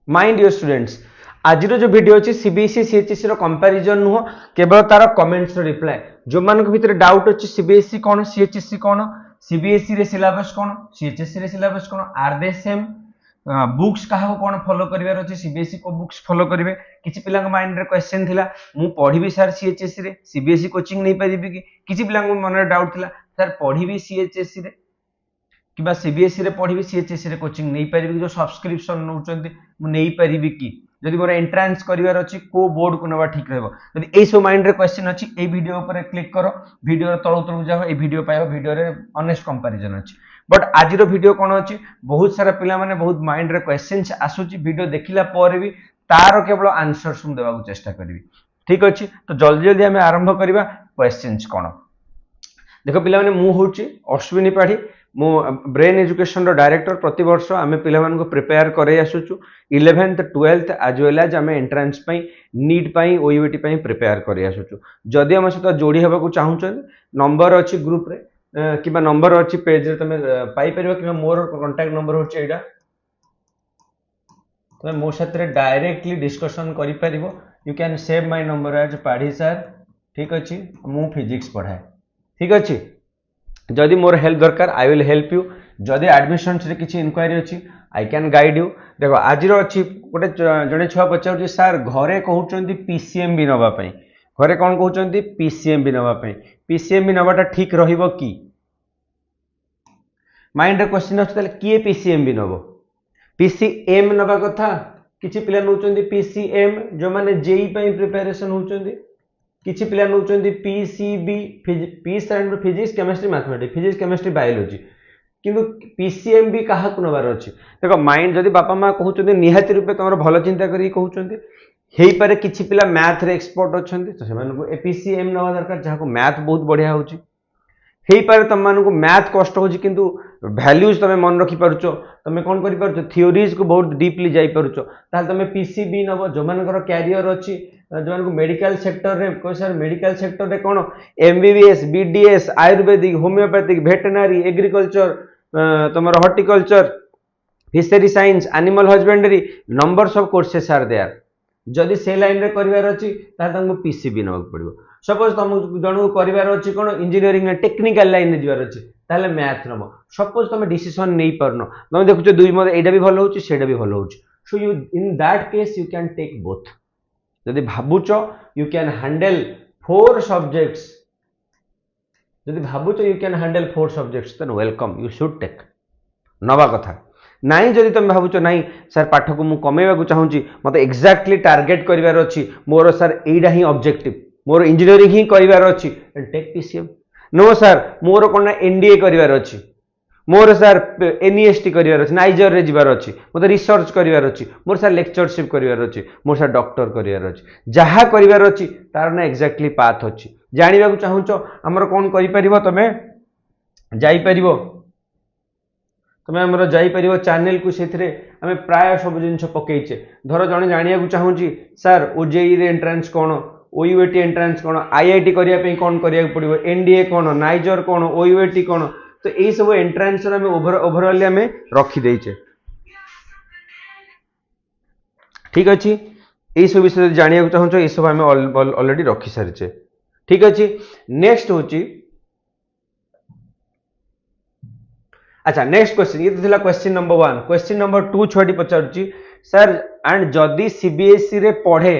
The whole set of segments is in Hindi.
माइंड योर स्टूडेंट्स आज जो वीडियो अच्छी सीबीएसई सीएचएसई कंपैरिजन नुह केवल तार कमेंट्स रिप्लाय जो मान भीतर डाउट अच्छी सीबीएसई कौन सीएचएसई कौन सीबीएसई रे सिलेबस कौन सीएचएसई रे सिलेबस कौन आर दे सेम बुक्स क्या कौन फॉलो करिवार अच्छे सीबीएसई को बुक्स फॉलो करेंगे किसी पिला माइंड रे क्वेश्चन थिला मु पढ़ी सर सीएचएसई रे सीबीएसई कोचिंग नहीं पारिबी कि किसी पिला मन डाउट थिला सर पढ़ी सीएचएसई रे कि सीबीएसई रे पढ़ी सीएचएसई रे कोचिंग नहीं पारिबी जो सब्सक्रिप्शन नौचंती मु नहीं पारिबी कि जदि मोर एंट्रांस करिवार अछि को बोर्ड को नबा ठीक रहबो जदि ए सब माइंड रे क्वेश्चन अछि ए वीडियो ऊपर क्लिक करो वीडियो तळु तळु जाओ ए वीडियो पाइबो वीडियो रे ऑनेस्ट कंपैरिजन अछि बट आज रो वीडियो कोन अछि बहुत सारा पिला माने बहुत माइंड रे क्वेश्चंस आसुची वीडियो देखिला पर भी तार केवल आंसर सुन देबा को चेष्टा करबी ठीक अछि तो जल्दी जल्दी हमें आरंभ करबा क्वेश्चंस कोन देखो पिला माने मु होची अश्विनी पाठी मो ब्रेन एजुकेशन रो डायरेक्टर प्रति वर्ष आमे पिला मान को प्रिपेयर करे आसुचु 11th 12th as well as आमे एंट्रेंस पई नीट पई ओयूटी पई प्रिपेयर करे आसुचु जदि हम सहित जोड़ी हेबा को चाहुचन नंबर अछि ग्रुप रे किबा नंबर अछि पेज रे तमे पाई परबा किबा मोर कांटेक्ट नंबर होछि एडा तमे मो साथ रे डायरेक्टली डिस्कशन करि परिबो you can save my number as पाढ़ी सर ठीक अछि मु फिजिक्स पढ़ाए ठीक अछि जदि मोर हेल्प दरकार आई विल हेल्प यू जदि एडमिशन रे किछि इंक्वायरी अछि आई कैन गाइड यू देखो आज रो अछि गोटे जने छुआ पचार सर घरे कहउचंती पीसीएम भी नबा पई घरे कोन कहउचंती पीसीएम भी नबा पई पीसीएम भी नबाटा ठीक रहिबो की माइंड रे क्वेश्चन अछि तले किए पीसीएम भी नबो पीसीएम नबा कथा किछि पिला नउचंती पीसीएम जो माने जेई पई प्रिपरेशन होउचंती किछि पिला नउचंती PCB P stand for physics chemistry mathematics physics chemistry biology किंतु पीसीएम भी काहा को नबार अछि देखो माइंड जदि बापा मां कहउचंती निहाती रूपे तमरो भलो चिंता करी कहउचंती हेई पारे किछि पिला मैथ रे एक्सपर्ट अछंती तो सेमान को पीसीएम नबा दरकार जहा को मैथ बहुत बढ़िया होउची हेई पारे तम मान को मैथ कष्ट होउची किंतु वैल्यूज तमे मन रखि पारुचो तमे कोन करि पारुचो थ्योरीज को बहुत डीपली जाई पारुचो ताल तमे पीसीबी नबो जो मानकर कैरियर अछि जो मान को मेडिकल सेक्टर रे को सर मेडिकल सेक्टर रे कोन MBBS BDS ayurvedic homeopathic veterinary agriculture तमर horticulture fishery science animal husbandry numbers of courses are there जदि से लाइन रे करिवार अछि ता तमको पीसीबी नबक पड़िबो सपोज तुम जणु करिवार अछि कोन इंजीनियरिंग टेक्निकल लाइन रे जिवार अछि ताले मैथ नबो सपोज तुम डिसीजन नै परनो तुम देखुछ दुई मते एडा भी भलो होछि सेडा भी भलो होछि so you in that case you can take both जदि भाबुचो यू कैन हैंडल 4 सब्जेक्ट्स जदि भाबुचो you can handle 4 subjects then welcome you should take नवा कथा नाई जदि तुम भाबुचो नाई सर पाठ को मु कमेबा को चाहूची मते एग्जैक्टली टारगेट करिवार अछि मोर सर एडा ही ऑब्जेक्टिव मोर इंजीनियरिंग ही करिवार अछि टेक पीसीएम नो सर मोर कोन एनडीए करिवार अछि मोर सर एनईएसटी करिवार अछि नाइजर रे जिवार अछि मते रिसर्च करिवार अछि मोर सर लेक्चरशिप करिवार अछि मोर सर डॉक्टर करिवार अछि जहा करिवार अछि तार ना एग्जैक्टली पाथ अछि जानिबा को चाहूचो हमर कोन करि परिबो तमे जाई परिबो तमे हमर जाई परिबो चैनल को सेथरे हमें प्राय सब जिंस पकेइचे धर जणे जानिया को चाहूची सर ओजेई रे एंट्रेंस कोन ओयूटी एंट्रेंस कोन आईआईटी करिया पे कोन करिया पड़िबो एनडीए कोन नाइजर कोन ओयूटी कोन तो यही सब एंट्रेंस रे हमें ओवरऑल हमें रखी देइचे ठीक अछि एई सब विषय जानिया को चाहूचो ए सब हमें ऑलरेडी रखी सारिचे ठीक अछि नेक्स्ट होची अच्छा नेक्स्ट क्वेश्चन ये थिला क्वेश्चन नंबर 1 क्वेश्चन नंबर 2 छोटी पचारुची सर एंड जदी सीबीएसई रे पढ़े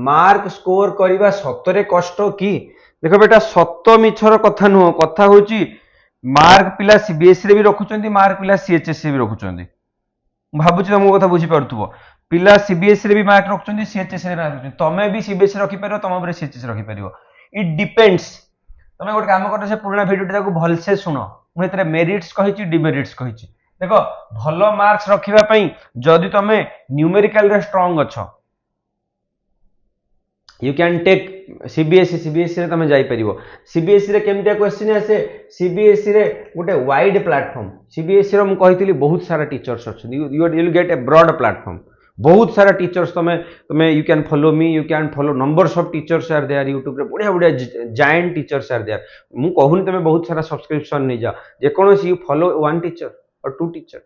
मार्क स्कोर करिबा सतरे कष्ट की देखो बेटा सत मिछर कथा नुह कथा होची मार्क पिला सीबीएसई रे भी रखुचंती मार्क पिला सीएचएसई भी रखुचंती भाबुची तुम कथा बुझी पारथुबो पिला सीबीएसई रे भी मार्क रखुचंती सीएचएसई रे मार्क रखुचंती तमे भी सीबीएसई रखि परिबो तम ऊपर सीएचएसई रखि परिबो इट डिपेंड्स तमे गोटे काम करते से पुराना वीडियोटा को भल से सुनो मु एतरे मेरिट्स कहिची डिमेरिट्स कहिची देखो भलो मार्क्स रखिबा पई जदी तमे न्यूमेरिकल रे स्ट्रांग अछो यू कैन टेक सीबीएसई रे तमे जाई परिबो सीबीएसई रे केमतिया क्वेश्चन आसे सीबीएसई रे गोटे वाइड प्लेटफॉर्म सीबीएसई रो मु कहितली बहुत सारा टीचर्स अछन you will get a broad platform बहुत सारा टीचर्स तमे you can follow me you can follow numbers of teachers are there YouTube रे बढ़िया बढ़िया जायंट टीचर्स आर देयर मु कहूनी तमे बहुत सारा सब्सक्रिप्शन नै जा जे कोनोसी यू फॉलो वन टीचर और to teacher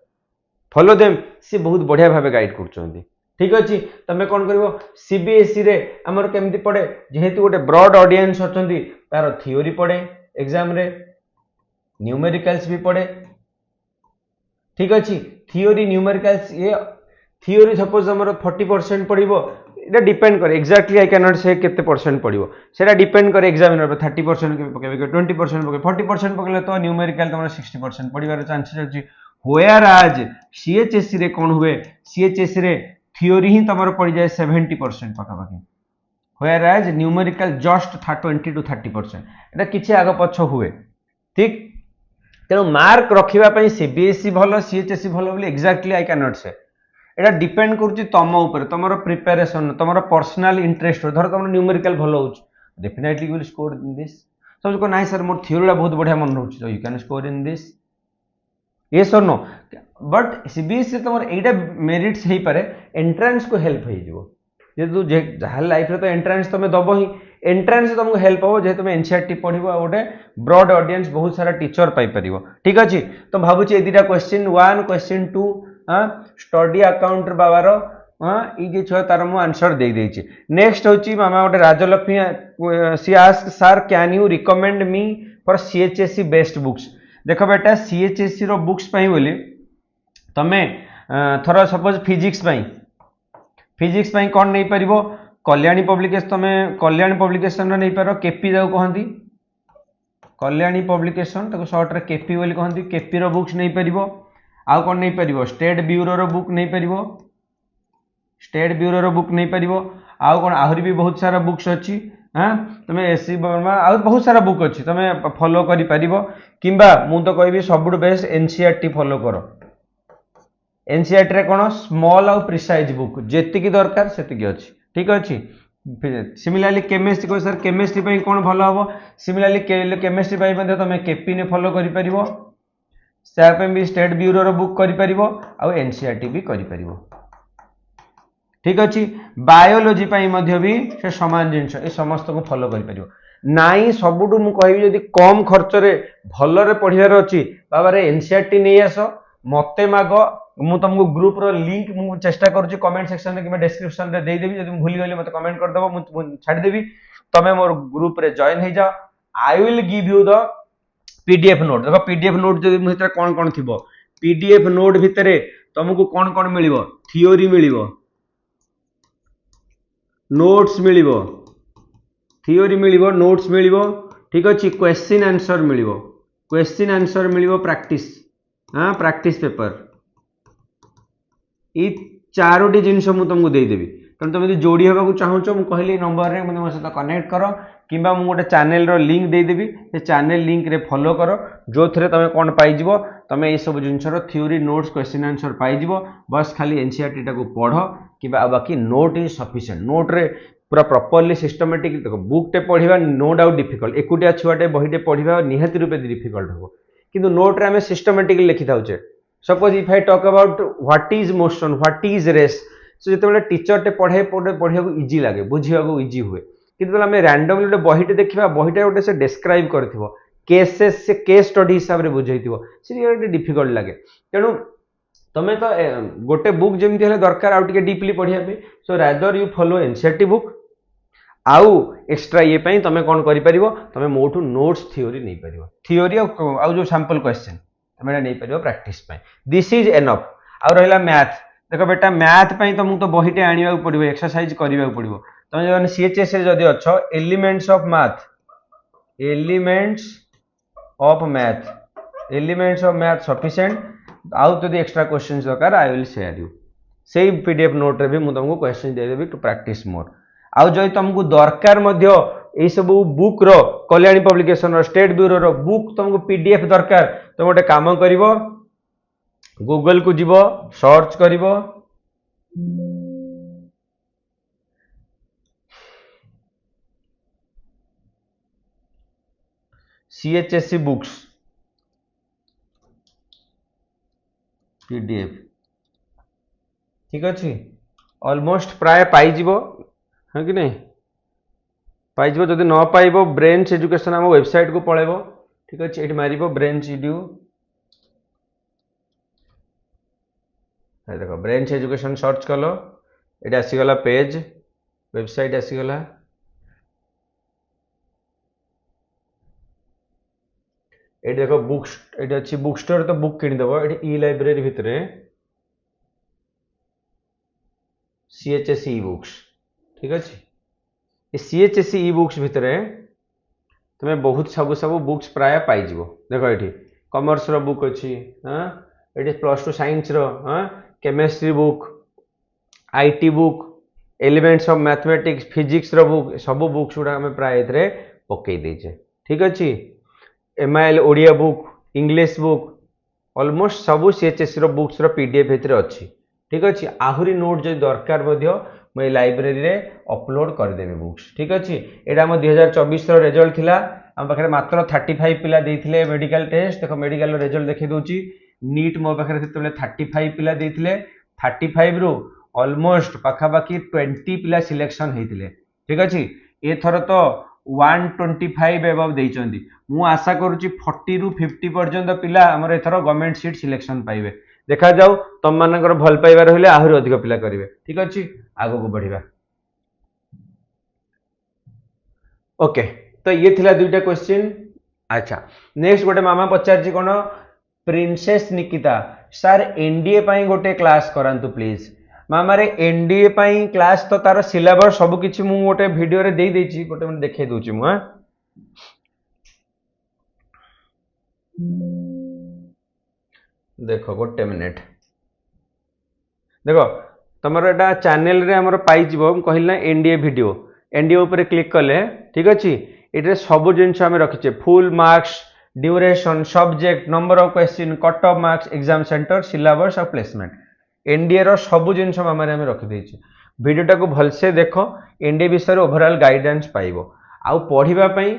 follow them see बहुत बढ़िया भाबे गाइड करछंती ठीक अच्छे तुम कौन कर सीबीएसई रे आमर केमती पड़े जेहेतु गोटे ब्रॉड ऑडियंस अच्छी तार थियोरी पड़े एग्जाम रे न्यूमेरिकल्स भी पड़े ठीक अच्छे थियोरी न्यूमेरिकल्स ये थियोरी सपोज आमर 40% पड़ो এটা ডিপেন্ড করে এক্সাক্টলি আই ক্যানট সে কেতে परसेंट পড়িব সেটা ডিপেন্ড করে এক্সামিনার 30% কেবে পকাইবে 20% পকাইবে 40% পকাইলে তো न्यूमेरिकल তোমার 60% পড়িবার চান্সেস আছে হোয়ার আজ সিএচএসসি রে কোন হুয়ে সিএচএসসি রে থিওরি ही তোমার পড়ি যায় 70% পাখাপাখি হোয়ার আজ न्यूमेरिकल जस्ट 20 to 30% এটা কিছু আগ পছ হুয়ে ঠিক তেণু মার্ক রখিবা পই সিবিএসই ভলো সিএচএসসি ভলো বলি এক্সাক্টলি আই ক্যানট से এটা ডিপেন্ড করছি তম উপরে তোমার প্রিপারেশন তোমার पर्सनल इंटरेस्ट ধর তোমার न्यूमेरिकल ভালো হচ্ছে definitely you will score in this समझ को नहीं सर मोर थ्योरी बहुत बढ़िया मन होची so you can score in this yes और नो बट सीबीएसई तुम एटा मेरिट्स हो पारे एंट्रांस को हेल्प हो जेहेतु जहाँ लाइफ रे तो एंट्रांस तुम दब ही एंट्रांस तुमको हेल्प हो जेहेतु तुम एनसीईआरटी पढ़ो गोटे ब्रॉड ऑडियंस बहुत सारा टीचर पाइपर ठीक अच्छे तो भावुँ ये दुटा क्वेश्चन 1 क्वेश्चन 2 स्टडी अकाउंट बाबार ये छुआ तार मु आंसर दे देछि नेक्स्ट होची मामा गोटे Rajalakshmi she ask sir can you recommend me for CHSC best books देख बेटा सीएचएससी रो बुक्स पई बोली तमे थोड़ा सपोज फिजिक्स पई कौन नहीं परिबो कल्याणी पब्लिकेशन तमे कल्याणी पब्लिकेशन रो नहीं पारो केपी जाऊ कहंती कल्याणी पब्लिकेशन ताको शॉर्ट रे केपी बोली कहंती केपी रो बुक्स नहीं परिबो आउ कौन नहीं पारिबो स्टेट ब्यूरो रो बुक नहीं पारिबो स्टेट ब्यूरो रो बुक नहीं पारिबो आउ कौन आहरी भी बहुत सारा बुक्स अच्छी हाँ तुम एससी वर्मा आउ बहुत सारा बुक अच्छी तुम फॉलो करि पारिबो किंबा मु तो कहबी सबुठ बेस्ट एनसीईआरटी फॉलो करो एनसीईआरटी रे कोन स्मॉल आउ प्रिसाइज बुक जेतिकी दरकार सेतिकी अच्छी ठीक अच्छी सिमिलरली केमिस्ट्री को सर केमिस्ट्री पई कोन भलो हबो सिमिलरली केमिस्ट्री पई मध्ये तुम केपी ने फॉलो करि पारिबो भी स्टेट ब्यूरो रो बुक करि परिबो आ एनसीईआरटी भी करि परिबो ठीक अच्छे बायोलॉजी पई मध्य भी से समान जिंस ए समस्त को फॉलो करि परिबो नाई सबुटु मु कहबी जदी कम खर्च रे भलो रे पढियार अछि बाबा रे एनसीईआरटी नै आसो मते मागो मु तुमको ग्रुप रो लिंक मु चेष्टा करूची कमेंट सेक्शन रे कि डिस्क्रिप्शन रे दे देबी जदी मु भूली गली मते कमेंट कर देबो मु छाडी देबी तमे मोर ग्रुप रे जॉइन हो जाओ I will give you the PDF note देखो पीडीएफ नोट जो भितर कौन कौन थी पीडीएफ नोट भितर तुमको कौन कौन मिल थियोरी मिल नोट्स मिल थियोरी मिल नोट्स मिल ठीक अच्छे क्वेश्चन आंसर मिल प्रैक्टिस हाँ प्रैक्टिस पेपर ये चारोटी जिनस मुझे तुमको देदेवी तेणु तुम यदि जोड़ी होगा चाहूच मुझे कहली नंबर रे मो सहित कनेक्ट कर कि गोटे चैनल रो लिंक देदेवी से चैनल लिंक रे फॉलो कर जो थे तुम कौन पाइज तुम ये सब जिनसर थियोरी नोट्स क्वेश्चन आंसर पाइज बस खाली एनसीईआरटी टाको पढ़ कि बाकी नोट इज सफिशिएंट नोट रे पूरा प्रॉपर्ली सिस्टमेटिक देखो बुक टे पढ़ा नो डाउट डिफिकल्ट एकुटिया छुआटे बहीटे पढ़ा निहाती रूपे डिफिकल्ट हम किंतु नोट रे आम सिस्टमेटिकली लिखि थाउचे suppose if I talk about what is motion what is rest so जो टीचर टे पढ़े पढ़ा इजी लगे बुझा इजी हुए किंतु आम रैंडमली गोटे बहीटे देखा बहीटा गोटे से डेस्क्राइब कर केसेस से केस स्टडी हिसाब से बुझे गोटे डिफिकल्ट लगे तेणु तुम्हें तो गोटे बुक जमी दरकार आउ टे डीपली पढ़िया so rather you follow NCERT book आउ एक्स्ट्रा ये पाई तुम कौन कर तुम मोठू नोट्स थियोरी नहीं पार थियोरी आउ जो सैंपल क्वेश्चन तुम नहीं पार प्रैक्टिस दिस इज एनफ आउ रहा मैथ देख बेटा मैथ तुमको तो बहीटे आने पड़ो एक्सरसाइज करने पड़ो तुम जो सीएचएस जदि अच्छ एलिमेंट्स ऑफ मैथ सफिशिएंट आउ जदि एक्स्ट्रा क्वेश्चन दरकार आई विल शेयर यू से पीडीएफ नोट रे भी मुझे तुमको क्वेश्चन देदेवी टू प्रैक्टिस मोर आउ जो तुमको दरकार ये सब बुक रो कल्याणी पब्लिकेशन रो स्टेट ब्यूरो रो बुक तुमको पीडीएफ दरकार तुम गोटे काम कर गूगल को जीव सर्च कर सीएचएससी बुक्स पीडीएफ ठीक अच्छे ऑलमोस्ट प्राय पाइब हाँ कि नहीं पाइब जदि न पाइब ब्रेन्स एजुकेशन आम वेबसाइट को पलैब ठीक अच्छे ये मार ब्रेन्स इड्यू देखो ब्रेन्स एजुकेशन सर्च कल ये आसीगला पेज वेबसाइट आसीगला ये देखो बुक ये अच्छी बुक स्टोर तो बुक किनीदेव ये ई लाइब्रेरी भितर सीएचएससी ई बुक्स ठीक अच्छे ये सीएचएससी ई बुक्स भितर तुम्हें बहुत सब बुक्स प्राय पाइज देख ये कॉमर्स रो बुक अच्छी हाँ ये +2 साइंस रो हाँ chemistry book IT book elements of mathematics physics रो बुक सब बुक्स गुड़ा आम प्राय पकई देचे ठीक अच्छे MIL Odia book English book almost सब सीएचएससी रो बुक्स रो पीडीएफ भितर अच्छी ठीक अच्छे आहरी नोट जो दरकार मुझे लाइब्रेरी रे अपलोड करदेवी बुक्स ठीक अच्छे यहाँ आम 2024 रिजल्ट थिला आम पाखे मात्र 35 पिला देइथिले मेडिकल टेस्ट देखो मेडिकल रिजल्ट देखी दूची नीट मो पाखे से 35 पिला देइथिले 35 रु ऑलमोस्ट पाखापाखि 20 पिला सिलेक्शन होते ठीक अच्छे ये थर तो 125 एबव देइचंदी मु आशा करूची 40 रु 50 पर्यंत पिला हमर एथर गवर्नमेंट सीट सिलेक्शन पाइबे देखा जाऊ तुम मानकर भल पाइबा रहिले आहुरी अधिक पिला करिवे ठीक अछि आगो को बढ़िबा ओके तो ये थिला दुईटा क्वेश्चन अच्छा नेक्स्ट गोटे मामा पचारची कोन प्रिंसेस निकिता सर एनडीए पई गोटे क्लास करंतु प्लीज मामा रे एनडीए पई क्लास तो तार सिलेबस सब किछि मु गोटे वीडियो रे देई देछि गोटे मन देखाई दोछि मु हां देखो गोटे मिनिट देखो तुम एटा चैनल रे हमर पाई जिवो कहल ना एनडीए वीडियो एनडीए ऊपर क्लिक कले ठीक अछि एटे सब जिंस हम रखिचे full marks duration subject number of question cut off marks exam centre syllabus और प्लेसमेंट एनडीए रो सब जिंस हम रखि देछि वीडियोटा को भलसे देखो एनडीए विषय ओवरऑल गाइडेंस पाइबो आउ पढ़िबा पई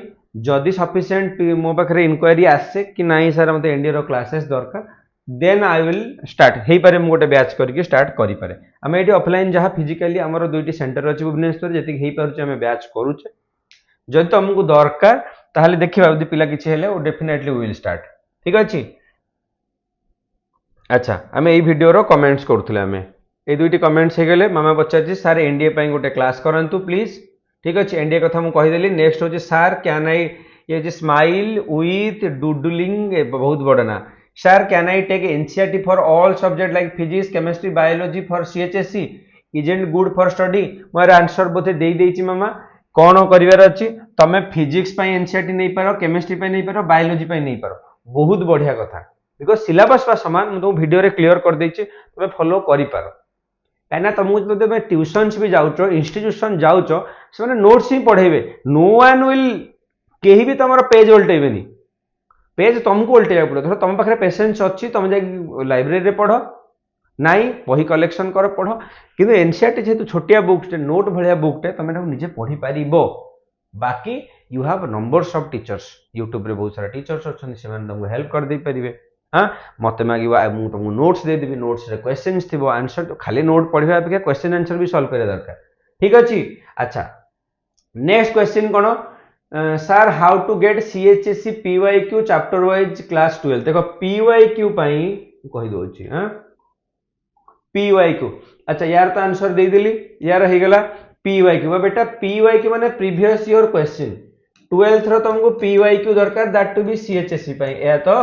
जदि सफिशिएंट मो पाखरे इंक्वायरी आसे कि नाही सर मते एनडीए रो क्लासेस दरकार देन आई विल स्टार्ट हे पारे मु गोटे बैच करके स्टार्ट करि पारे आमे एटी ऑफलाइन जहा फिजिकली हमर दुईटी सेंटर अछि भुवनेश्वर जेति हे पारुचे आमे बैच करूचे जदि तुमको दरकार ताहले देखिबा यदि पिला किछि हेले ओ डेफिनेटली वी विल स्टार्ट ठीक अछि अच्छा आमे एई वीडियो रो कमेंट्स करथुले आमे ए दुईटी कमेंट्स हे गेले मामा पचाछि सर एनडीए पई गोटे क्लास करंतु प्लीज ठीक अछि एनडीए कथा मु कहि देली नेक्स्ट होछि सर कैन आई ये जे स्माइल विथ डुडलिंग बहुत बड़ ना Sir, can I take NCERT for all subjects like physics, chemistry, biology for CHSC? Isn't good for study? More answer बोथे देई देइची मामा कोन करिवार अछि तमे फिजिक्स पई एनसीईआरटी नै पारो केमिस्ट्री पई नै पारो बायोलॉजी पई नै पारो बहुत बढ़िया कथा बिकॉज़ सिलेबस बा समान मु तो वीडियो रे क्लियर कर देइची तमे फॉलो करि पारो काना तुमको जब तमे ट्यूशन्स भी जाउचो इंस्टीट्यूशन जाउचो से माने नोट्स ही पढेबे नो वन विल केही भी तमरो पेज उल्टेबेनी पेज तुमको उल्टे पड़ो तुम पाखे पेसेंस अच्छी तुम जा लाइब्रेरी पढ़ नाई बही कलेक्शन कर पढ़ कि एनसीईआरटी जेहेतु छोटिया बुकटे नोट भाया बुकटे तुम निजे पढ़ी पार बाकी you have numbers of teachers YouTube रे बहुत सारा टीचर्स अच्छा से तुमको हेल्प कर दे पारे हाँ मत मांग तुमको नोट्स देदेवी नोट्स रे क्वेश्चंस थी आंसर तो खाली नोट पढ़ा अपेक्षा क्वेश्चन आंसर भी सॉल्व करा दरकार ठीक अच्छे अच्छा नेक्स्ट क्वेश्चन कौन sir how to get CHSC PYQ chapter wise class 12 देखो पीवाईक्यू पाई कहि दोछि हां पीवाईक्यू अच्छा यार तो आंसर दे देली यार हे गेला पीवाईक्यू बेटा पीवाईक्यू माने प्रीवियस ईयर क्वेश्चन 12th रो तुमको पीवाईक्यू दरकार दैट टू बी सीएचएससी पाई या तो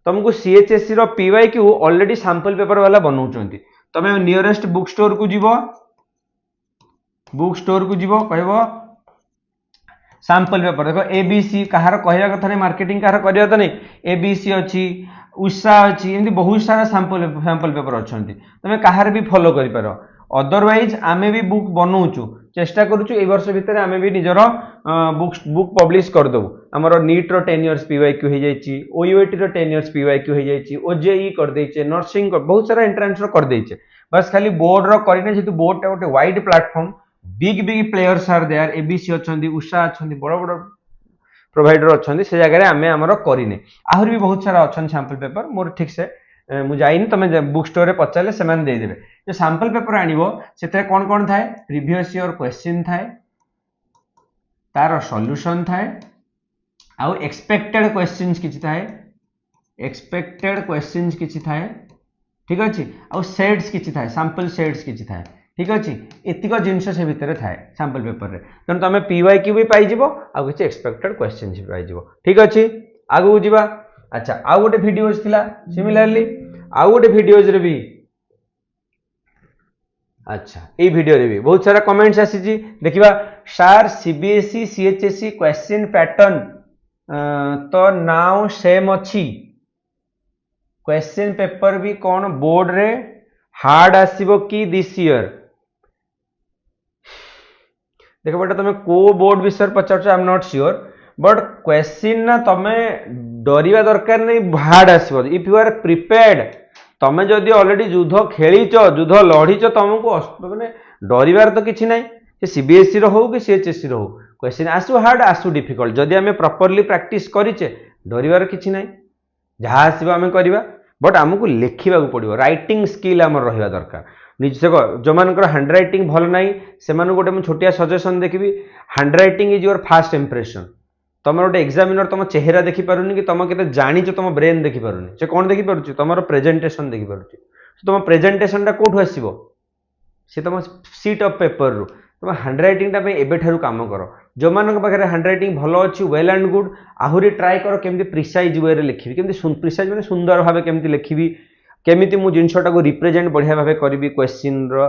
तुमको सीएचएससी रो पीवाईक्यू ऑलरेडी सैंपल पेपर वाला बनाउचंती तमे नियरेस्ट बुक स्टोर को जीवो कहबो सैंपल पेपर देखो एबीसी कहार कहया कथा नहीं मार्केटिंग कहार करिया त नहीं एबीसी अछि उषा अछि एमती बहुत सारा सैंपल पेपर अछंती तमे कहार भी फॉलो करि पारो अदरवाइज आमे भी बुक बनौचु चेष्टा करूछु ए वर्ष भीतर आमे भी निजरो बुक पब्लिश कर दबु हमरो नीट रो 10 इयर्स पीवाईक्यू हे जाईची ओयूएटी रो 10 इयर्स पीवाईक्यू हे जाईची ओजेई कर देइचे नर्सिंग बहुत सारा एंट्रेंस रो कर देइचे बस खाली बोर्ड रो करिने जेतु बोर्ड टा गोटे wide platform big players are there ABC अछंती उषा अछंती बड़ बड़ प्रोवाइडर अछंती से जगह रे आमे हमरो करिने आहुर भी बहुत सारा अछन सैंपल पेपर मोर ठीक से मु जाइनी तमे बुक स्टोर रे पचाले से मान दे देबे जो सैंपल पेपर आनिबो सेते कोन कोन थाए प्रीवियस ईयर क्वेश्चन थाए तार सॉल्यूशन थाए आउ एक्सपेक्टेड क्वेश्चंस किछि थाए ठीक अछि आउ सेट्स किछि थाए सैंपल सेट्स किछि थाए ठीक अच्छे एतिक जिनस से भितर थाए सैंपल पेपर रे तेणु तुम PYQ भी पाइब आ किसी एक्सपेक्टेड क्वेश्चन भी पाइब ठीक अच्छे आगू जावा अच्छा आउ गोटे भिडियोज थिला सिमिलरली आउ गोटे भिडियोज रे भी अच्छा ये वीडियो रे भी बहुत सारा कमेंट्स आसी देखिबा सार CBSE CHSE क्वेश्चन पैटर्न तो नाउ सेम अच्छी क्वेश्चन पेपर भी कौन बोर्ड रे हार्ड आसीबो कि दिस ईयर देखो बेटा तुम को बोर्ड विषय पचार I am not sure but question ना तुम डरिया दरकार नहीं हार्ड आसीबो इफ यू आर प्रिपेयर्ड तमें जदि ऑलरेडी युद्ध खेलीच युद्ध लड़ीच तुमको माने डरबार तो किसी ना CBSE रो कि CHSE रो क्वेश्चन आसु हार्ड आसु डिफिकल्ट जदि आम प्रॉपर्ली प्रैक्टिस करिचे डरबार किसी ना जहाँ आसो आम करवा बट आमको लिखा पड़ो राइटिंग स्किल आम रहा दरकार निज जो मान हैंड रईटिंग भल ना से गोटे छोटिया सजेसन देखी hand writing is your fast impression तुम गोटे एग्जामिनर तुम चेहरा देखी पारुनी कि तुम के जानी तुम ब्रेन देखी पारुनी से कौन देखी पारुची तुम प्रेजेंटेशन देखी पारुची तुम प्रेजेंटेशन टा कोठु आसीबो से तुम सीट ऑफ पेपर रु तुम हैंड रईटिंग टा एबेठारु काम कर जो मान पाखे हैंड रईटिंग भल अच्छी वेल एंड गुड आहुरी ट्राए कर केमती प्रिसाइज वे रे लिखिबी केमती प्रिसाइज माने सुंदर भाबे केमती लिखिबी केमिति मु जिनसटा को रिप्रेजेंट बढ़िया भाबे करबी क्वेश्चन रो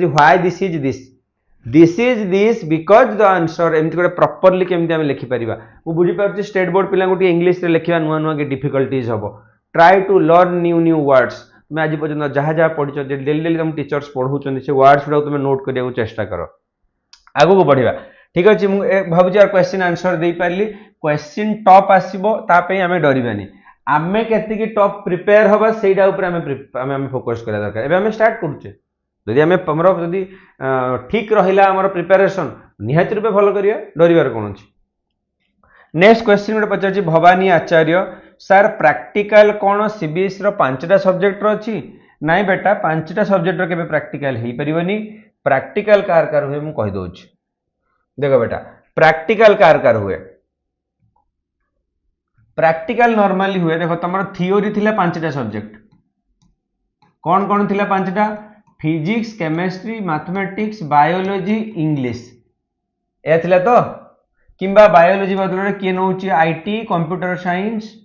why this is this because the answer एमती गोटे प्रॉपर्ली केमती आम लिखिपर मुझे बुझीपार स्टेट बोर्ड पिला इंग्लिश लिखा नुआ नुआ कि डिफिकल्टीज हम try to learn new new words तुम आज पर्यटन जहाँ जहाँ पढ़ी डेली डेली तुम टीचर्स पढ़ाऊँ से वर्ड्स गुड़ा तुम नोट करने चेष्टा कर आगू को बढ़िया ठीक अच्छे मुझे भावी यार क्वेश्चन आंसर दे पारि क्वेश्चन टॉप आसो आम डरबानी आम के टॉप प्रिपेयर हवा से फोकस करा दरकार एबे आम स्टार्ट करुचे जदि आम जदि ठीक रहा आम प्रिपेरेसन निहाती रूपे भल करिया डरबार कौन अच्छी नेक्स्ट क्वेश्चन गोटे पचार भवानी आचार्य सर प्रैक्टिकल कौन CBSE रो 5टा सब्जेक्ट अच्छी नाई बेटा 5टा सब्जेक्ट के प्रैक्टिकल हो पारिबनी प्रैक्टिकल कार कार हुए मुझे कही दउछि देखो बेटा प्रैक्टिकल कार कार हुए प्रैक्टिकल नॉर्मली हुए देखो तुम थियोरी थिला 5टा सब्जेक्ट कौन कौन थिला 5टा physics chemistry mathematics biology English या थिला तो किंबा बायोलॉजी बदल किए नौ IT कंप्यूटर साइंस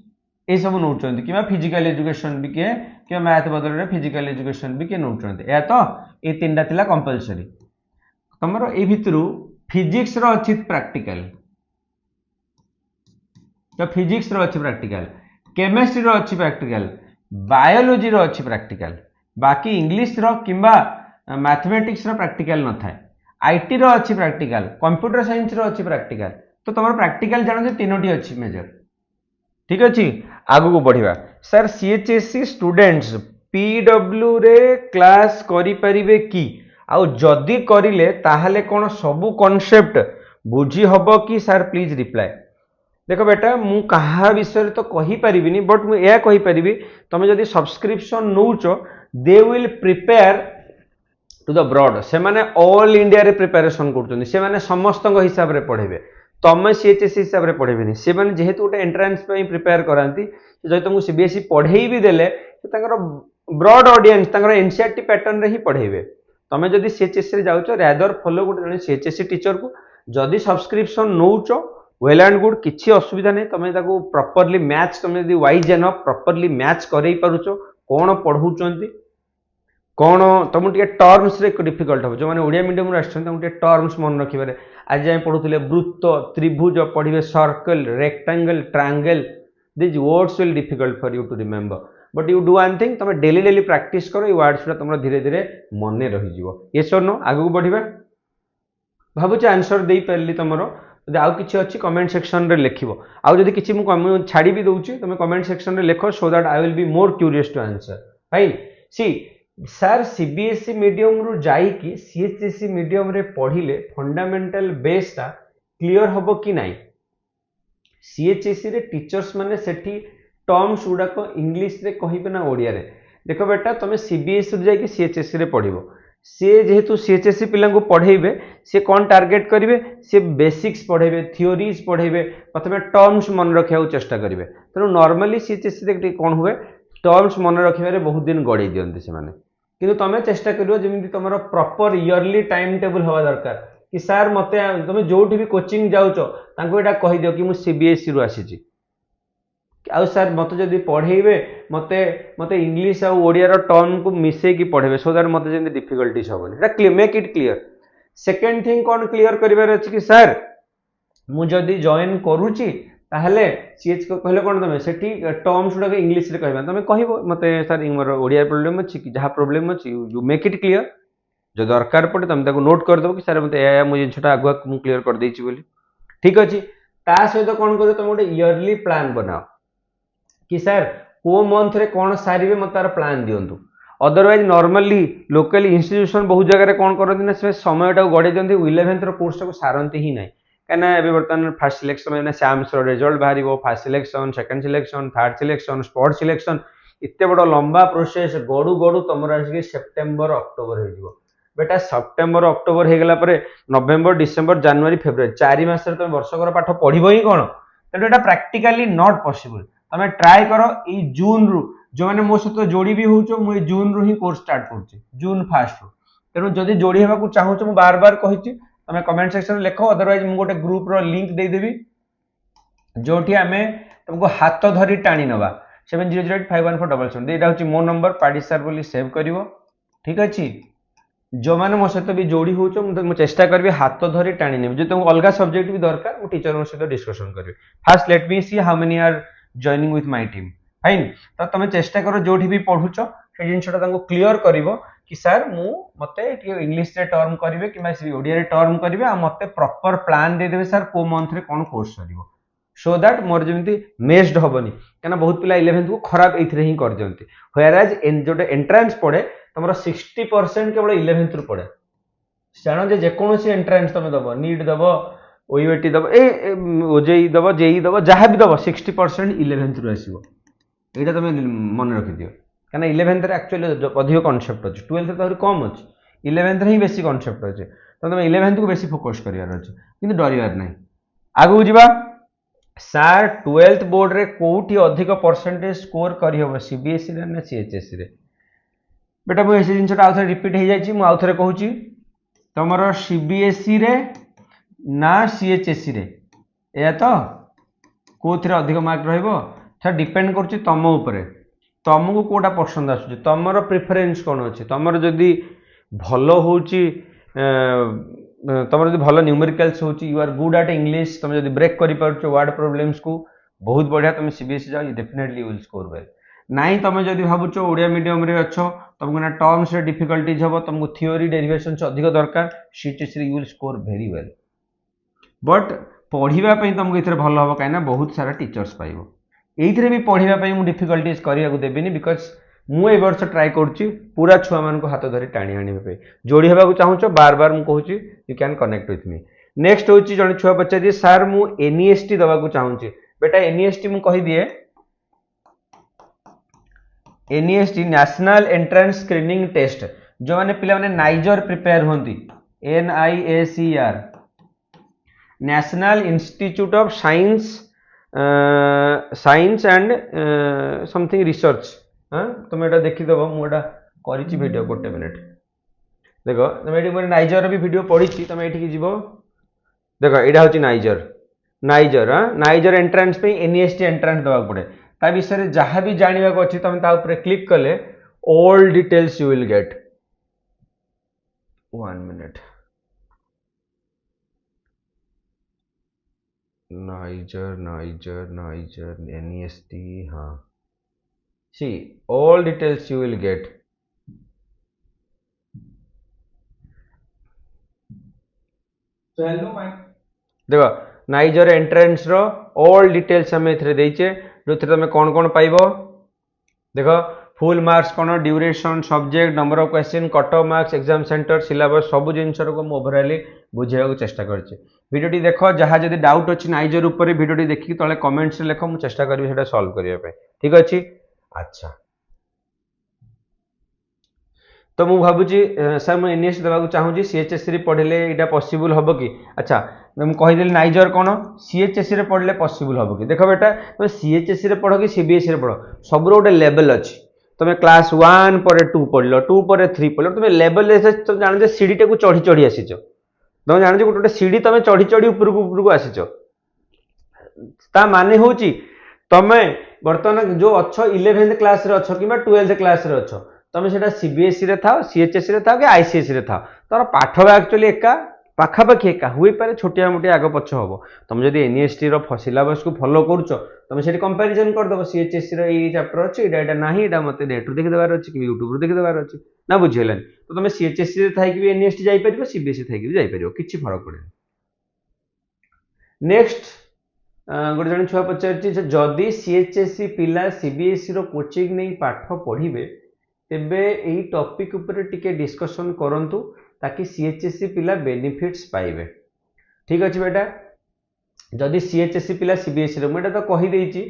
ये सब नौ कि फिजिकल एजुकेशन भी किए कि मैथ बदल फिजिकल एजुकेशन भी किए नौ या तो ये 3टा थिला कंपलसरी तुम ये भितर फिजिक्स रो अच्छी प्रैक्टिकल तो फिजिक्स रो अच्छी प्रैक्टिकल केमिस्ट्री रो अच्छी प्रैक्टिकल बायोलॉजी रो अच्छी प्रैक्टिकल बाकी इंग्लिश रो किंबा मैथमेटिक्स रो प्रैक्टिकल न थाए IT रो अच्छी प्रैक्टिकल कंप्यूटर साइंस रो अच्छी प्रैक्टिकल तो तुम प्रैक्टिकल जान 3टी अच्छी मेजर ठीक अच्छे आगू को बढ़िया सर CHSE स्टूडेंट्स PW रे क्लास करि परिबे कि आउ जदि करिले ताहले कोन सबु कॉन्सेप्ट बुझी हबो कि सर प्लीज रिप्लाई देखो बेटा मु कहा विषय तो कहि परिबिनी बट मु या कहि परिबी तुम जदि सब्सक्रिप्शन नौचो they will prepare to the broad से माने ऑल इंडिया रे प्रिपरेशन करछन से माने समस्त हिसाब रे पढ़ेबे तमे CHSE हिसाब रे पढ़ेबेनी से माने जेहेतु गोटे एंट्रेंस पे प्रिपेयर करांती जदि तुमको CBSE पढ़ेई भी देले तांकर ब्रॉड ऑडियंस तांकर NCERT पैटर्न रे ही पढ़ेबे तमे जदि CHSE रे जाउचो रादर फॉलो गोटे जने CHSE टीचर को जदि सब्सक्रिप्शन नौचो वेल एंड गुड किसी असुविधा नहीं तुम ताको प्रॉपर्ली मैच तुम यदि वाइज एनफ प्रॉपर्ली मैच करई पारुचो कौन पढ़ाउचंती कौन तुम टे टर्म्स रे डिफिकल्ट हो जो मैंने ओडिया मीडियम रे आछन तुम टे टर्म्स मन रखिबारे आज जाय पढुथिले वृत्त त्रिभुज पढ़िबे circle rectangle triangle this words will difficult for you to remember but you do one thing तुम डेली डेली प्रैक्टिस करो ये वर्ड्स तुम धीरे धीरे मन रही जिवो यस और नो आगु बढ़िबा भाबुचे आंसर देई परली तुमरो जदि आउ किछि अछि कमेंट सेक्शन रे लिखिबो आउ जदि किछि मु छाड़ी भी दउची तुम कमेंट सेक्शन रे लिखो so that I will be more curious to answer fine see sir CBSE medium रु जाई कि CHSE मीडियम रे पढ़िले फंडामेंटल बेस ता क्लियर हबो कि नाही CHSE रे टीचर्स माने सेठी टर्म्स गुडा को इंग्लिश रे कहिबे ना ओडिया रे देखो बेटा तुम CBSE रे जाई कि CHSE रे पढ़िबो से जेहेतु CHSE पिला को पढ़ेबे से कौन टार्गेट करिवे से बेसिक्स पढ़ेबे थियोरीज पढ़ेबे प्रथमे टर्म्स मन रखिया चेष्टा करिवे तेणु नॉर्मली CHSE रे कौन हुए टर्म्स मन रखिबारे बहुत दिन गड़े दियंती से माने किंतु तुम चेष्टा करियो जेमिति तुमरो प्रॉपर ईयरली टाइम टेबल हवा दरकार कि सर मते तुम जोठी भी कोचिंग जाउचो तांको एटा कहि दियो कि मु सीबीएसई रु आसीची आउ सर मते जदि पढ़ेइबे मते मते इंग्लिश आ ओडिया रो टर्म को मिसे की पढ़ेबे सो दैट मते जेंति डिफिकल्टीज होबनी एटा clear make it clear second thing कोन क्लियर करिबार अछि कि सर मु जदि जॉइन करूची ताहले सीएच को कहले कोन तमे सेठी टर्म्स गुडा के इंग्लिश रे कहबा तमे कहबो मते सर मोर ओडिया प्रॉब्लम अछि कि जहा प्रॉब्लम अछि यू मेक इट क्लियर जो दरकार पड़े तुम ताको नोट कर दबो कि सर मते या मु जिनछटा आगुआ मु क्लियर कर देछि बोली ठीक अछि ता सहित कोन करियो तुम गोटे ईयरली प्लान बनाओ कि सर को मंथ रे कोन सारिबे मते तार प्लान दियंतु अदरवाइज नॉर्मली लोकल इंस्टीट्यूशन बहुत जगह रे कोन करନ୍ତି ना से समयटा गडे दियंती 11th रो कोर्स को सारंती ही नाही कहना एबे वर्तमान फर्स्ट सिलेक्शन में सैम्स रो रिजल्ट बाहरिबो first selection second selection third selection sport selection इत्ते बड़ लंबा प्रोसेस गडू गडू तमर आसी सेप्टेम्बर अक्टोबर हो जिवो बेटा सेप्टेम्बर अक्टोबर हो गला परे नवेम्बर डिसेम्बर जनवरी फेब्रुआरी 4 मास रे तुम वर्षकर पाठ पढिबो ही कोन तेनो एटा प्रैक्टिकली नॉट पॉसिबल तमे ट्राई करो ई जून रु जो माने मो सहित जोड़ी भी होचो मु जून रु ही कोर्स स्टार्ट करछि जून फर्स्ट रु तेनो जदि जोड़ी हेबा को चाहूचो मु बार बार कहिछि तमे कमेंट सेक्शन लिखो अदरवाइज मु गोटे ग्रुप रो लिंक दे देबी जोठी आमे तुमको हाथ धरी टाणी नबा 70085147 एटा होची मो नंबर पाडी सर बोली सेव करिवो ठीक अछि जो माने मो सहित भी जोड़ी होचो मु चेष्टा करबी हाथ धरी टाणी नेबी जे तुमको अलगा सब्जेक्ट भी दरकार मु टीचर सहित डिस्कशन करबी first let me see how many are joining with my team fine तो तुम चेष्टा करो जोठी भी पढुचो से जिनसटा तांको क्लियर करिवो कि सर मु मते इंग्लिश रे टर्म करिवे कि ओडिया रे टर्म करिवे आ मते प्रॉपर प्लान दे देबे सर को मंथ रे कोन कोर्स करिवो सो दैट मोर जेमती मेस्ड होबनी कना बहुत पिला 11th को खराब एथरे ही कर जंती व्हेयर एज इन जोटे एंट्रेंस पड़े तमरो 60% केवल 11th रु पड़े जानो जे कोनोसी एंट्रेंस तमे दबो नीट दबो ओईवेटी दबो ओजेई दबो जेई दबो जहां भी दबो 60% 11th रु आसीबो एटा तमे मन रखि दियो कना 11th रे एक्चुअली अधिक कांसेप्ट अछि 12th रे तो कम अछि 11th रे ही बेसी कांसेप्ट अछि तो तमे 11th को बेसी फोकस करियार अछि किंतु डरियार नै आगु जिबा सर 12th बोर्ड रे कोठी अधिक परसेंटेज स्कोर करि होबो सीबीएसई रे ना सीएचएसई रे बेटा मु एसे जिनछटा आउथरे रिपीट हे जायछि मु आउथरे कहूछि तमरो सीबीएसई रे ना सीएचएसई रे एया तो कोथरे अधिक मार्क रहइबो था डिपेंड करछि तम ऊपर तुमको कोटा पसंद आसुछि तमरो प्रेफरेंस कोन अछि तमरो जदी भलो होउछि तमरो जदी भलो न्यूमेरिकल्स होउछि you are good at English तुम जदी ब्रेक करि परछो वर्ड प्रॉब्लम्स को बहुत बढ़िया तुम सीबीएसई जाओ डेफिनेटली विल स्कोर वेल नाइ तुम जदी भाबुछो ओडिया मीडियम रे अछो तुमको ना टर्म्स रे डिफिकल्टीज हबो तुमको थ्योरी डेरिवेशन से अधिक दरकार सीएचएसई रे you will score very well but पढ़िबा पई तुमको इथरे भलो हबो काइना बहुत सारा टीचर्स पाइबो एइथरे भी पढ़िबा पई मु डिफिकल्टीज करिया को देबिनी बिकॉज़ मु ए वर्ष ट्राई करछि पूरा छुआ मान को हाथ धरी टाणी आनी पे जोड़ी हेबा को चाहूछो बार बार मु कहूछि you can connect with me next होछि जण छुआ पचारि सर मु एनईएसटी दबा को चाहूछि बेटा एनईएसटी मु कहि दिए NEST national entrance screening test जो माने पिला माने नाइजर प्रिपेयर होंती NIACR national institute of science science and something research हाँ तुम एटा देखि दबो मु एटा करिछि वीडियो गोटे मिनिट देखो तुम एटी मोर नाइजर भी वीडियो पढिछि तुम एठी जीवो देखो एटा होछि नाइजर नाइजर हाँ नाइजर एंट्रेंस पे एनईएसटी एंट्रेंस दबा पड़े ता विषय रे जहां भी जानिबा को अछि तुम ता ऊपर क्लिक कले all details you will gate 1 minute niger NEST हाँ see all details you will get चलो भाई देखो नाइजर एंट्रेंस रो ऑल डिटेल्स हमें एथरे देइचे जो थे तमे कोन कोन पाइबो देखो full marks cone duration subject number of question cut off marks exam centre syllabus सब जिनसर को मु ओवरऑली बुझेया को चेष्टा करछि वीडियोटी देखो जहाँ जदि डाउट अछि नाइजर ऊपर वीडियोटी देखि तळे कमेंट्स रे लेखो मु चेष्टा करबी सेटा सॉल्व करिया पे ठीक अछि अच्छा तो मु भाबुची सर मु एनएस देबा को चाहूची सीएचएससी रे पढले एटा पॉसिबल हबो कि अच्छा मु कहि देली नाइजर कोन सीएचएससी रे पढले पॉसिबल हबो कि देखो बेटा तो सीएचएससी रे पढो कि सीबीएसई रे पढो सब रो गोटे लेवल अछि तुम क्लास 1 पर 2 पढ़ल 2 पर 3 पढ़ल तुम लेवल तुम जान जे सीढ़ी टाक चढ़ी चढ़ी आसीच तुम जान गोटे गोटे सीढ़ी तुम चढ़ी चढ़ी उपरକୁ उपरକୁ आसीच ता माने होची तमे वर्तमान जो अच्छो 11th क्लास रे अच्छो किबा 12th क्लास रे अच्छो तमे सेटा सीबीएसई रे थाओ सीएचएसई रे थाओ कि आईसीएसई रे थाओ तार पाठ बा एक्चुअली एका पाखापाखि एका हुई पारे छोटिया मोटिया आग पछ हम तुम जब एनईएसटी सिलेबस को फॉलो करुच तुम से कंपेरिजन करदेव सीएचएससी ये चैप्टर अच्छे यहाँ ना यहाँ मत नेट रू देखीदेवार अच्छे कि यूट्यूब रू देखीदेवार अच्छे ना बुझेगा तो तुम सीएचएससी थी भी एनईएसटी जापर सीबीएसई थी भी जापर किसी फरक पड़े नेक्स्ट गोटे जन छुआ पचार जदि सीएचएससी पिला सीबीएसई रो कोचिंग नहीं पाठ पढ़े तेबे यही टॉपिक ऊपर टिके डिस्कशन करंतु ताकि सीएचएससी पिला बेनिफिट्स पाइबे ठीक अच्छे बेटा जदि सीएचएससी पिला सीबीएसई रे मुझे तो कही देछि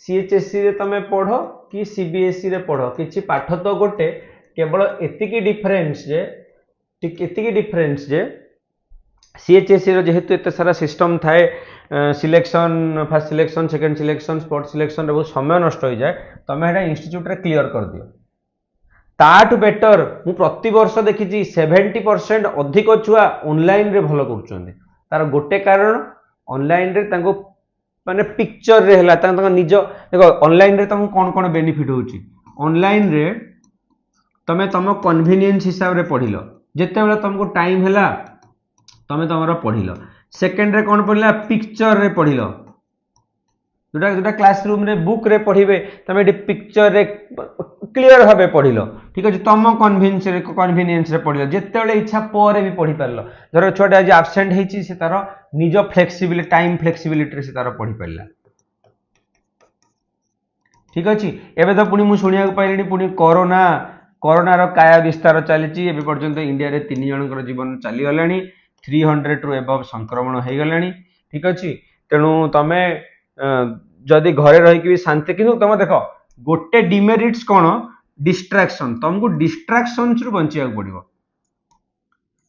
सीएचएससी रे तमे पढ़ कि सीबीएसई रे पढ़ किछि पाठ तो गोटे केवल एतिकी डिफरेंस जे सीएचएससी रो जेहेतु एते सारा सिस्टम थाए selection first selection second selection spot selection रे बहुत समय नष्ट हो जाए तमे एटा इंस्टीट्यूट रे क्लियर कर दियो ताठू बेटर मु प्रति वर्ष देखी 70% अधिक छुआ ऑनलाइन रे भल कर तार गोटे कारण ऑनलाइन रे तांको माने पिक्चर रे हला तांको निज देखो ऑनलाइन रे तुमको कौन कौन बेनिफिट होची ऑनलाइन रे तमे तुम कन्वीनियंस हिसाब रे पढ़िलो जेते बेला तुमको टाइम हला तमे तमरा पढ़िलो सेकंड रे कौन पढ़िला पिक्चर रे पढ़िलो जोटा जोटा क्लासरूम रे बुक रे पढ़िबे तमे एटी पिक्चर रे क्लियर भाबे पढ़िलो ठीक अछि तुम कन्वीनियंस रे पढ़िलो जेते बेले इच्छा परे भी पढ़ी पारलो धर छोटा जे एब्सेंट हेची से तार निज फ्लेक्सिबिलिटी टाइम फ्लेक्सिबिलिटी रे से तार पढ़ी पारला ठीक अछि एबे तो पुनी मु सुनिया को पाइलेनी पुनी कोरोना रो काया विस्तार चलीची एबे पर्यंत इंडिया रे 3 जनकर जीवन चली गलानी 300 रु एबव संक्रमण हो गलानी ठीक अछि तेनु तमे जदि घरे रही भी शांति कि तुम देख गोटे डिमेरिट्स कौन डिस्ट्रैक्शन तुमको डिस्ट्रैक्शंस रु बंचिया पड़ो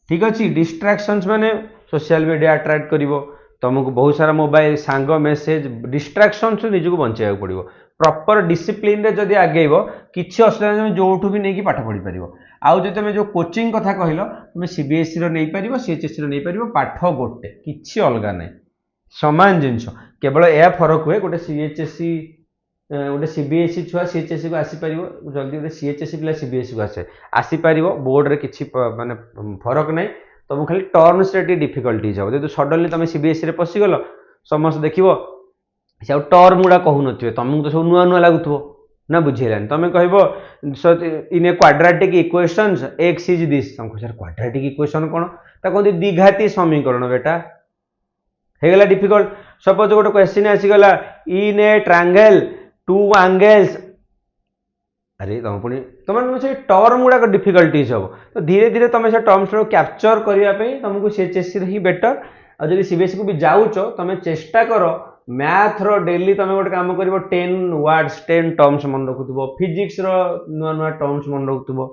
ठीक अच्छे डिस्ट्रैक्शंस माने सोशल मीडिया अट्रैक्ट करिवो तुमको बहुत सारा मोबाइल सांग मेसेज डिस्ट्रैक्शंस रु निजको बंचिया पड़ो प्रॉपर डिसिप्लिन रे जदि आगेब किसी असुविधा तुम जोठू भी नहीं पाठ पढ़ी पार आउ जो तुम जो कोचिंग कथा कहल तुम सीबीएसई रो नहीं पार सीएचएसई रो नहीं पार पाठ गोटे किसी अलग नहीं समान जिनस केवल यह फरक हुए गोटे सीएचएससी गोटे सीबीएसई छुआ सीएचएससी को आसीपर जल्दी गोटे सीएचएससी पिला सीबीएसई को आसीपर बोर्ड रे किसी माने फरक नहीं तुम खाली टर्म्स रे डिफिकल्टीज हम जो सडनली तुम सीबीएसई रे पशिगल समस्त देखो से आ टर्म गुड़ा कहू थे तुमको तो सब नुआ नुआ लगुव ना बुझेलानी तुम कह in a quadratic equations x is this तुमको सर क्वाड्रेटिक इक्वेशन कौन कहते द्विघाती समीकरण बेटा हेगला डिफिकल्ट सपोज गोटे क्वेश्चन आसीगला in a triangle two angles अरे तुम पुणी तुम से टर्म गुड़ाक डिफिकल्टीज हम तो धीरे धीरे तुम से टर्म्स कैप्चर करने तुमको सीएचएससी ही बेटर आ जब सीबीएसई को भी जाऊच तुम चेष्टा कर मैथ रो डेली तुम गोटे काम कर 10 वर्ड्स 10 टर्म्स मन रखुव फिजिक्स रो नुआ नुआ टर्म्स मन रखुव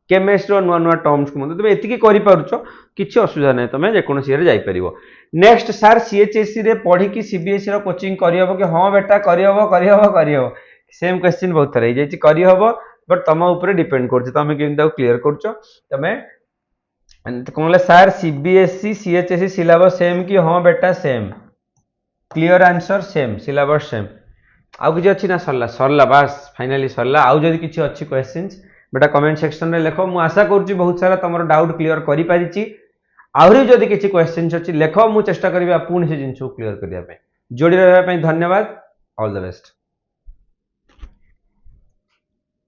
केमिस्ट्री नुआ नुआ टर्म्स को तुम एति करूँ किसी असुविधा नहीं तुम जेकोसी जापर नेक्स्ट सार सीएचएससी रे पढ़ी कि सीबीएसई रो कोचिंग करहब कि हाँ बेटा करहब सेम क्वेश्चन बहुत थर हो करहब बट तुम ऊपर डिपेंड कर तुम केमती क्लीयर कर कौन सार सीबीएसई सीएचएसई सिलेबस सेम कि हाँ बेटा same clear answer same syllabus same आउ किसी अच्छी ना सरला बास फाइनाली सरला आउ जदि किसी अच्छी क्वेश्चंस बेटा कमेंट सेक्शन रे लेख मु आशा करुच्ची बहुत सारा तुम डाउट क्लियर कर पारिछि आहरी जदि किसी क्वेश्चंस अच्छी लेख मु चेष्टा करिबा पुणी से जिनस क्लियर करने जोड़ी रहा धन्यवाद ऑल द बेस्ट।